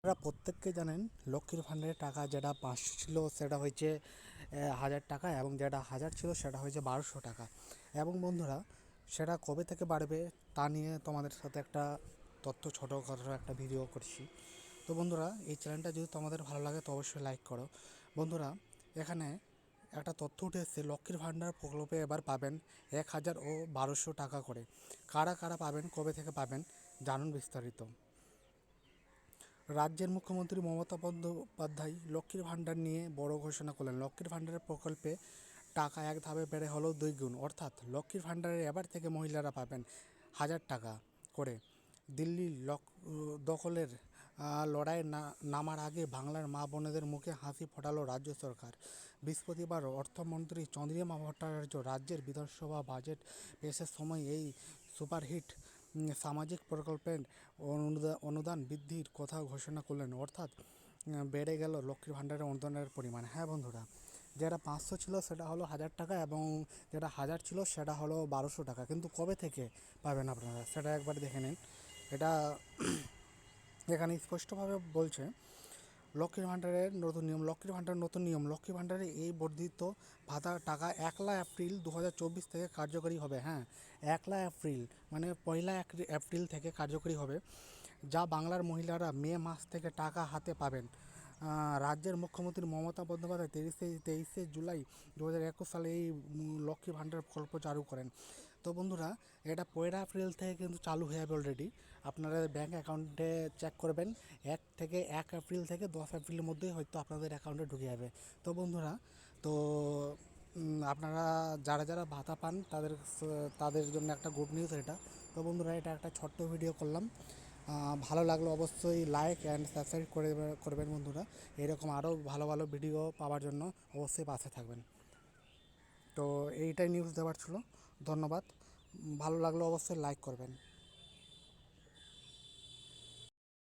আপনারা প্রত্যেককে জানেন লক্ষ্মীর ভাণ্ডারের টাকা যেটা 500 ছিল সেটা হয়েছে 1000 টাকা, এবং যেটা 1000 ছিল সেটা হয়েছে 1200 টাকা। এবং বন্ধুরা, সেটা কবে থেকে বাড়বে তা নিয়ে তোমাদের সাথে একটা তথ্য ছোটোখাটো একটা ভিডিও করছি। তো বন্ধুরা, এই চ্যানেলটা যদি তোমাদের ভালো লাগে তো অবশ্যই লাইক করো। বন্ধুরা, এখানে একটা তথ্য উঠে এসেছে, লক্ষ্মীর ভাণ্ডার প্রকল্পে এবার পাবেন 1000 ও 1200 টাকা করে। কারা কারা পাবেন, কবে থেকে পাবেন, জানুন বিস্তারিত। রাজ্যের মুখ্যমন্ত্রী মমতা বন্দ্যোপাধ্যায় লক্ষ্মীর ভাণ্ডার নিয়ে বড় ঘোষণা করলেন। লক্ষ্মীর ভাণ্ডারের প্রকল্পে টাকা এক ধাপে বেড়ে হলো 2 গুণ, অর্থাৎ লক্ষ্মীর ভাণ্ডারে এবার থেকে মহিলারা পাবেন 1000 টাকা করে। দিল্লির দখলের লড়াই নামার আগে বাংলার মা বোনেদের মুখে হাসি ফোটালো রাজ্য সরকার। বৃহস্পতিবার অর্থমন্ত্রী চন্দ্রিমা ভট্টাচার্য রাজ্যের বিধানসভা বাজেট পেশের সময় এই সুপারহিট সামাজিক প্রকল্পের অনুদান বৃদ্ধির কথা ঘোষণা করলেন, অর্থাৎ বেড়ে গেল লক্ষ্মীর ভাণ্ডারের অনুদানের পরিমাণ। হ্যাঁ বন্ধুরা, যেটা 500 ছিল সেটা হলো 1000 টাকা, এবং যেটা 1000 ছিল সেটা হলো 1200 টাকা। কিন্তু কবে থেকে পাবেন আপনারা সেটা একবার দেখে নিন। এটা এখানে স্পষ্টভাবে বলছে, লক্ষ্মীর ভাণ্ডারের নতুন নিয়ম। লক্ষ্মীর ভাণ্ডারে এই বর্ধিত ভাতার টাকা 1 এপ্রিল 2024 থেকে কার্যকরী হবে। হ্যাঁ, 1 এপ্রিল মানে পয়লা এপ্রিল থেকে কার্যকরী হবে, যা বাংলার মহিলারা মে মাস থেকে টাকা হাতে পাবেন। রাজ্যের মুখ্যমন্ত্রী মমতা বন্দ্যোপাধ্যায় 23শে জুলাই 2021 সালে এই লক্ষ্মী ভাণ্ডার প্রকল্প চালু করেন। তো বন্ধুরা, এটা 1 এপ্রিল থেকে কিন্তু চালু হয়ে যাবে অলরেডি। আপনারা ব্যাঙ্ক অ্যাকাউন্টে চেক করবেন, 1 এপ্রিল থেকে 10 এপ্রিলের মধ্যেই হয়তো আপনাদের অ্যাকাউন্টে ঢুকে যাবে। তো বন্ধুরা, তো আপনারা যারা যারা ভাতা পান তাদের জন্য একটা গুড নিউজ এটা। তো বন্ধুরা, এটা একটা ছোট্ট ভিডিও করলাম। ভালো লাগলো অবশ্যই লাইক অ্যান্ড সাবস্ক্রাইব করবেন বন্ধুরা। এরকম আরও ভালো ভালো ভিডিও পাওয়ার জন্য অবশ্যই পাশে থাকবেন। তো এইটাই নিউজ দেওয়ার ছিল। ধন্যবাদ। ভালো লাগলো অবশ্যই লাইক করবেন।